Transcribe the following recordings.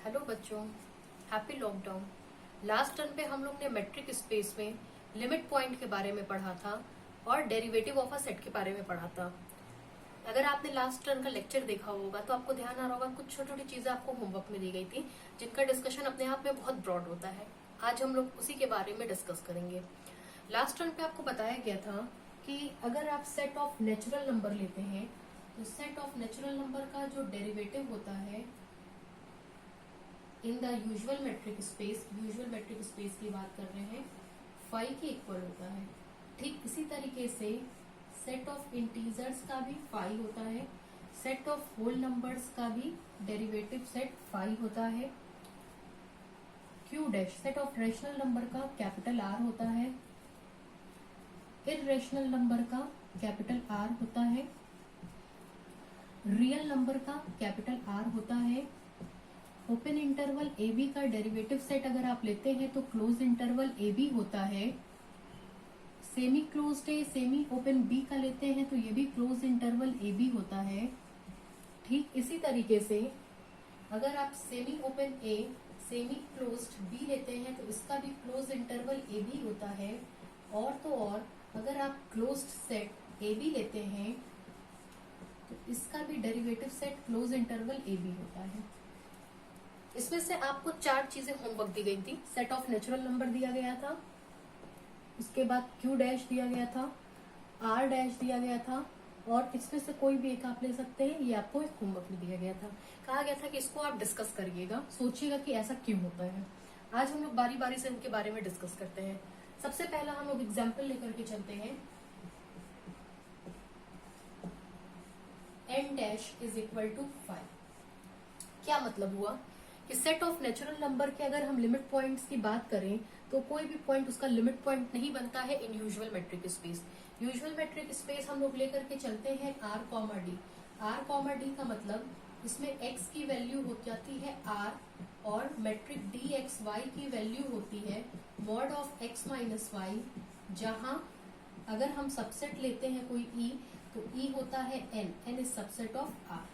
Hello बच्चों, happy lockdown. Last term पे हम लोग ने मेट्रिक स्पेस में लिमिट पॉइंट के बारे में पढ़ा था और डेरिवेटिव ऑफ अ सेट के बारे में पढ़ा था। अगर आपने लास्ट टर्म का लेक्चर देखा होगा तो आपको ध्यान आ रहा होगा, कुछ छोटी छोटी चीजें आपको होमवर्क में दी गई थी जिनका डिस्कशन अपने आप में बहुत ब्रॉड होता है। आज हम लोग उसी के बारे में डिस्कस करेंगे। लास्ट टर्म पे आपको बताया गया था कि अगर आप सेट ऑफ नेचुरल नंबर लेते हैं तो सेट ऑफ नेचुरल नंबर का जो डेरिवेटिव होता है in the usual metric space की बात कर रहे हैं, फाइव के इक्वल होता है। ठीक इसी तरीके से सेट ऑफ इंटीजर्स का भी फाइव होता है, सेट ऑफ होल नंबर्स का भी डेरिवेटिव सेट फाइव होता है। Q dash set of rational number का कैपिटल आर होता है, इररेशनल नंबर का कैपिटल आर होता है, रियल नंबर का कैपिटल आर होता है। ओपन इंटरवल ए बी का डेरिवेटिव सेट अगर आप लेते हैं तो क्लोज इंटरवल ए बी होता है। Semi closed A semi open B का लेते हैं तो ये भी क्लोज इंटरवल ए बी होता है। ठीक इसी तरीके से अगर आप semi open A semi closed B लेते हैं तो इसका भी क्लोज इंटरवल ए बी होता है। और तो और अगर आप क्लोज्ड सेट ए बी लेते हैं तो इसका भी derivative set close interval A B होता है। इसमें से आपको चार चीजें होमवर्क दी गई थी। सेट ऑफ नेचुरल नंबर दिया गया था, उसके बाद क्यू डैश दिया गया था, आर डैश दिया गया था और इसमें से कोई भी एक आप ले सकते हैं। ये आपको एक होमवर्क में दिया गया था। कहा गया था कि इसको आप डिस्कस करिएगा, सोचिएगा कि ऐसा क्यों होता है। आज हम लोग बारी बारी से इनके बारे में डिस्कस करते हैं। सबसे पहला हम लोग एग्जाम्पल लेकर के चलते हैं। n dash is equal to 5। क्या मतलब हुआ कि सेट ऑफ नेचुरल नंबर के अगर हम लिमिट पॉइंट्स की बात करें तो कोई भी पॉइंट उसका लिमिट पॉइंट नहीं बनता है in usual metric space. Usual metric space हम लोग लेकर के चलते हैं R comma D. R comma D का मतलब इसमें x की वैल्यू हो जाती है r और मेट्रिक डी एक्स वाई की वैल्यू होती है mod of x minus Y, जहां अगर हम सबसेट लेते हैं कोई e तो e होता है n is subset of r।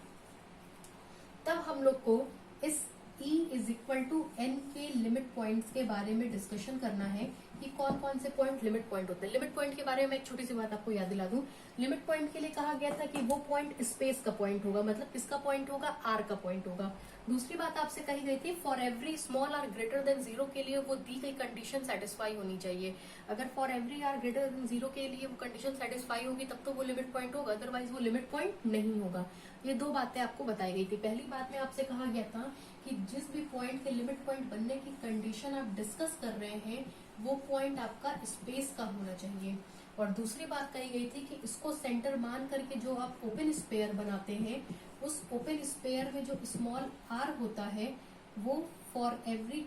तब हम लोग को इस E is equal to N के लिमिट पॉइंट्स के बारे में डिस्कशन करना है कि कौन कौन से पॉइंट लिमिट पॉइंट होते हैं। लिमिट पॉइंट के बारे में एक छोटी सी बात आपको याद दिला दूं। लिमिट पॉइंट के लिए कहा गया था कि वो पॉइंट स्पेस का पॉइंट होगा, मतलब किसका पॉइंट होगा, आर का पॉइंट होगा। दूसरी बात आपसे कही गई थी for every small R greater than zero के लिए वो दी गई कंडीशन सेटिस्फाई होनी चाहिए। अगर for every r greater than zero के लिए वो कंडीशन सेटिस्फाई होगी तब तो वो लिमिट पॉइंट होगा, अदरवाइज वो लिमिट पॉइंट नहीं होगा। ये दो बातें आपको बताई गई थी। पहली बात में आपसे कहा गया था कि जिस भी पॉइंट के लिमिट पॉइंट बनने की कंडीशन आप डिस्कस कर रहे हैं वो पॉइंट आपका स्पेस का होना चाहिए। और दूसरी बात कही गई थी कि इसको सेंटर मान करके जो आप ओपन स्पेयर बनाते हैं उस ओपन स्पेयर में जो स्मॉल आर होता है वो for every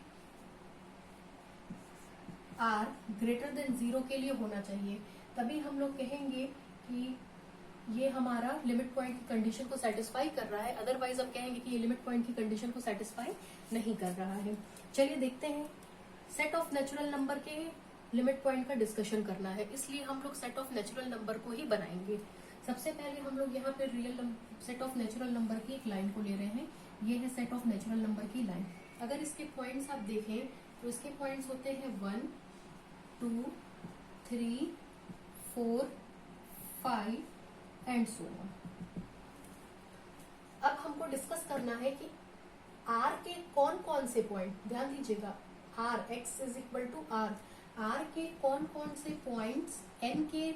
r greater than zero के लिए होना चाहिए। तभी हम लोग कहेंगे कि ये हमारा लिमिट पॉइंट की कंडीशन को सेटिस्फाई कर रहा है, अदरवाइज हम कहेंगे कि ये लिमिट पॉइंट की कंडीशन को सेटिस्फाई नहीं कर रहा है। चलिए देखते हैं। सेट ऑफ नेचुरल नंबर के लिमिट पॉइंट का डिस्कशन करना है, इसलिए हम लोग सेट ऑफ नेचुरल नंबर को ही बनाएंगे। सबसे पहले हम लोग यहाँ पे real set of natural number की एक लाइन को ले रहे हैं। ये है सेट ऑफ नेचुरल नंबर की लाइन। अगर इसके पॉइंट्स आप देखें तो इसके पॉइंट्स होते हैं 1 2 3 4 5 एंड सो ऑन। अब हमको डिस्कस करना है कि आर के कौन कौन से पॉइंट, ध्यान दीजिएगा, r x is equal to r, r के कौन कौन से पॉइंट्स एन के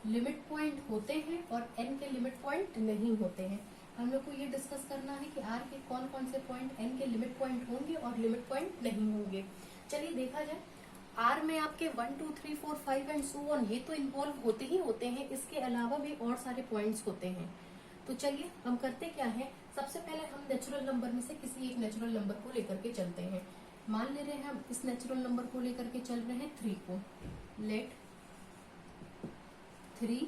लिमिट पॉइंट होते हैं और एन के लिमिट पॉइंट नहीं होते हैं। हम लोग को ये डिस्कस करना है कि आर के कौन कौन से पॉइंट एन के लिमिट पॉइंट होंगे और लिमिट पॉइंट नहीं होंगे। चलिए देखा जाए। आर में आपके 1 2 3 4 5 एंड सो ऑन ये तो इन्वॉल्व होते ही होते हैं, इसके अलावा भी और सारे पॉइंट्स होते हैं। तो चलिए हम करते क्या है, सबसे पहले हम नेचुरल नंबर में से किसी एक नेचुरल नंबर को लेकर के चलते हैं। मान ले रहे हैं हम इस नेचुरल नंबर को लेकर के चल रहे हैं 3 को। Let 3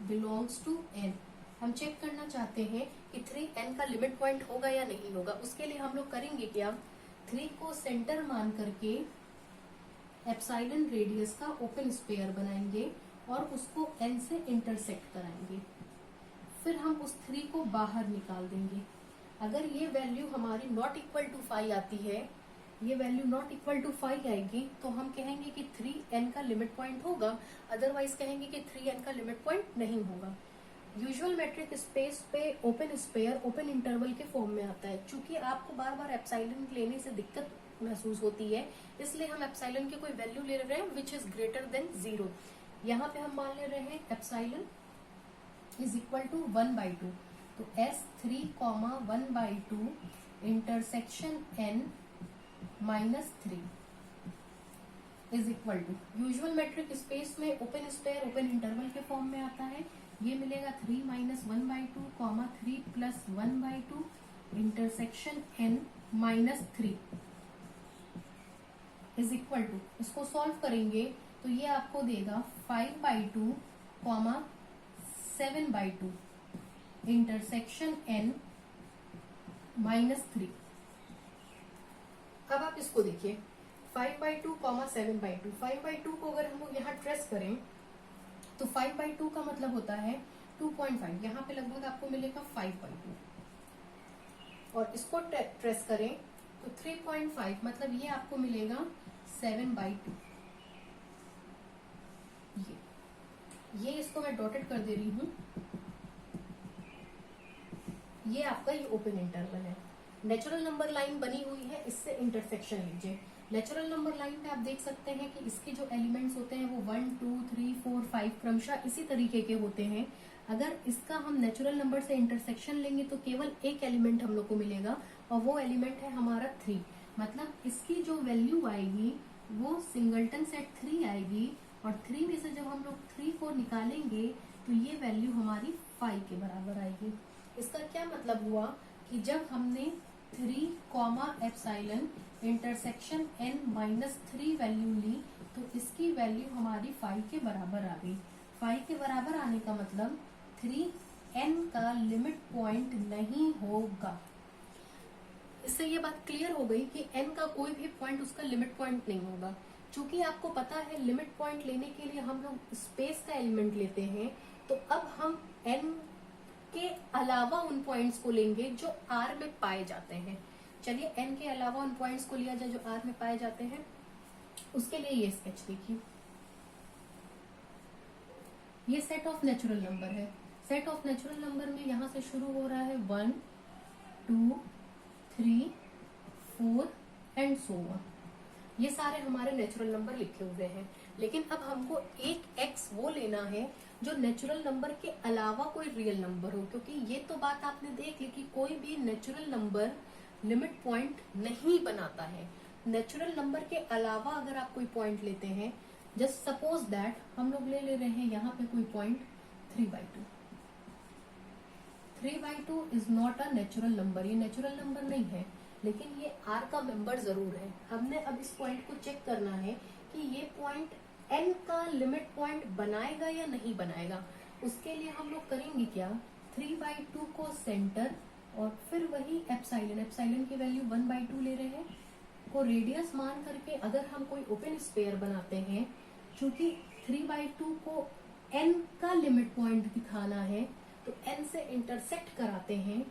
belongs to n. हम चेक करना चाहते हैं कि 3 एन का लिमिट पॉइंट होगा या नहीं होगा। उसके लिए हम लोग करेंगे क्या, 3 को सेंटर मान करके एप्सिलॉन रेडियस का ओपन स्पेयर बनाएंगे और उसको एन से इंटरसेक्ट कराएंगे। फिर हम उस 3 को बाहर निकाल देंगे। अगर ये वैल्यू हमारी नॉट इक्वल टू 5 आती है, ये वैल्यू नॉट इक्वल टू 5 आएगी, तो हम कहेंगे कि 3n का लिमिट पॉइंट होगा, अदरवाइज कहेंगे कि 3n का लिमिट पॉइंट नहीं होगा। यूजुअल मेट्रिक स्पेस पे ओपन स्पेयर ओपन इंटरवल के फॉर्म में आता है। चूंकि आपको बार बार एप्सिलॉन लेने से दिक्कत महसूस होती है, इसलिए हम एप्सिलॉन की कोई वैल्यू ले रहे हैं विच इज ग्रेटर देन 0। यहाँ पे हम मान ले रहे हैं एप्सिलॉन इज इक्वल टू 1/2, तो S3, 1/2 intersection n -3 is equal to, usual metric space में ओपन स्पेयर ओपन इंटरवल के फॉर्म में आता है, ये मिलेगा 3 - 1/2, 3 + 1/2 intersection n -3 is equal to, इसको सॉल्व करेंगे तो ये आपको देगा 5/2, 7/2 इंटरसेक्शन n -3। अब आप इसको देखिए 5/2, 7/2, 5/2 को अगर हम लोग यहाँ ट्रेस करें तो 5/2 का मतलब होता है 2.5, यहाँ पे लगभग आपको मिलेगा 5/2, और इसको ट्रेस करें तो 3.5, मतलब ये आपको मिलेगा 7/2। ये इसको मैं डॉटेड कर दे रही हूं, ये आपका ये ओपन इंटरवल है। नेचुरल नंबर लाइन बनी हुई है, इससे इंटरसेक्शन लीजिए। नेचुरल नंबर लाइन पे आप देख सकते हैं कि इसके जो एलिमेंट्स होते हैं वो 1, 2, 3, 4, 5 क्रमशः इसी तरीके के होते हैं। अगर इसका हम नेचुरल नंबर से इंटरसेक्शन लेंगे तो केवल एक एलिमेंट हम लोग को मिलेगा, और वो एलिमेंट है हमारा 3। मतलब इसकी जो वैल्यू आएगी वो सिंगलटन सेट 3 आएगी, और 3 में से जब हम लोग 3 को निकालेंगे तो ये वैल्यू हमारी 5 के बराबर आएगी। इसका क्या मतलब हुआ कि जब हमने 3, एप्सिलॉन इंटरसेक्शन n -3 वैल्यू ली तो इसकी वैल्यू हमारी 5 के बराबर आ गई। 5 के बराबर आने का मतलब 3n का लिमिट पॉइंट नहीं होगा। इससे ये बात क्लियर हो गई कि n का कोई भी पॉइंट उसका लिमिट पॉइंट नहीं होगा। चूंकि आपको पता है लिमिट पॉइंट लेने के लिए हम लोग स्पेस का एलिमेंट लेते हैं, तो अब हम n के अलावा उन पॉइंट्स को लेंगे जो R में पाए जाते हैं। चलिए n के अलावा उन पॉइंट्स को लिया जाए जो R में पाए जाते हैं। उसके लिए ये स्केच देखिए, ये सेट ऑफ नेचुरल नंबर है। सेट ऑफ नेचुरल नंबर में यहां से शुरू हो रहा है 1, 2, 3, 4 एंड सो ऑन। ये सारे हमारे नेचुरल नंबर लिखे हुए हैं, लेकिन अब हमको एक x वो लेना है जो नेचुरल नंबर के अलावा कोई रियल नंबर हो, क्योंकि ये तो बात आपने देख ली कि कोई भी नेचुरल नंबर लिमिट पॉइंट नहीं बनाता है। नेचुरल नंबर के अलावा अगर आप कोई पॉइंट लेते हैं, जस्ट सपोज दैट हम लोग ले रहे हैं यहाँ पे कोई point 3/2। 3/2 is not a natural number, ये नेचुरल नंबर नहीं है, लेकिन ये R का मेंबर जरूर है। हमने अब इस पॉइंट को चेक करना है कि ये पॉइंट n का लिमिट पॉइंट बनाएगा या नहीं बनाएगा। उसके लिए हम लोग करेंगे क्या, 3/2 को सेंटर और फिर वही एप्सिलॉन की वैल्यू 1/2 ले रहे हैं को रेडियस मान करके अगर हम कोई ओपन स्पेयर बनाते हैं, चूंकि 3/2 को n का लिमिट पॉइंट दिखाना है तो n से इंटरसेक्ट कराते हैं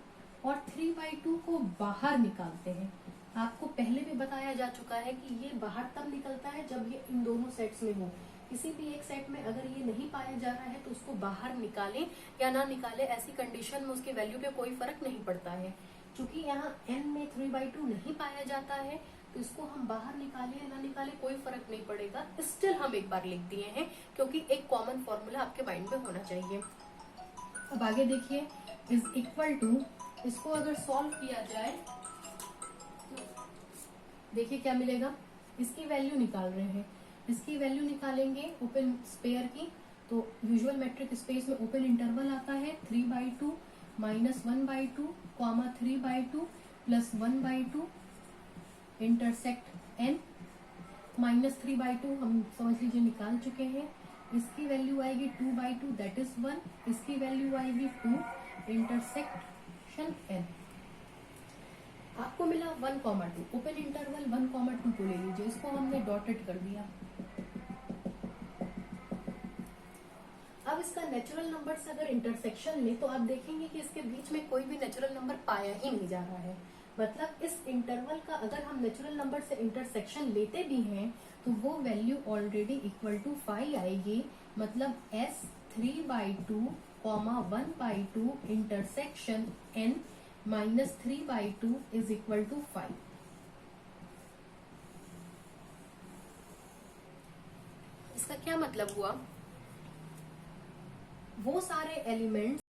और 3/2 को बाहर निकालते हैं। आपको पहले भी बताया जा चुका है कि ये बाहर तब निकलता है जब ये इन दोनों सेट्स में हो। किसी भी एक सेट में अगर ये नहीं पाया जा रहा है तो उसको बाहर निकालें या ना निकालें, ऐसी कंडीशन में उसकी वैल्यू पे कोई फर्क नहीं पड़ता है। क्योंकि यहाँ n में 3/2 नहीं पाया जाता है तो इसको हम बाहर निकालें या ना निकालें कोई फर्क नहीं पड़ेगा। स्टिल हम एक बार लिख दिए हैं क्योंकि एक कॉमन फॉर्मूला आपके माइंड में होना चाहिए। अब आगे देखिए, इज इक्वल टू, इसको अगर सॉल्व किया जाए तो देखिए क्या मिलेगा। इसकी वैल्यू निकाल रहे हैं, इसकी वैल्यू निकालेंगे ओपन स्पेयर की, तो यूजुअल मेट्रिक स्पेस में ओपन इंटरवल आता है 3/2 -1/2, 3/2 + 1/2 इंटरसेक्ट n -3/2 हम समझ लीजिए निकाल चुके हैं। इसकी वैल्यू आएगी 2/2 दैट इज 1, इसकी वैल्यू आएगी 2 इंटरसेक्शन n। आपको मिला 1,2, ओपन इंटरवल 1,2 को ले लीजिए, इसको हमने डॉटेड कर दिया। अब इसका नेचुरल नंबर से अगर इंटरसेक्शन ले तो आप देखेंगे कि इसके बीच में कोई भी नेचुरल नंबर पाया ही नहीं जा रहा है। मतलब इस इंटरवल का अगर हम नेचुरल नंबर से इंटरसेक्शन लेते भी हैं तो वो वैल्यू ऑलरेडी इक्वल टू 5 आएगी। मतलब s 3/2, 1/2 intersection n -3/2 is equal to 5। इसका क्या मतलब हुआ, वो सारे एलिमेंट्स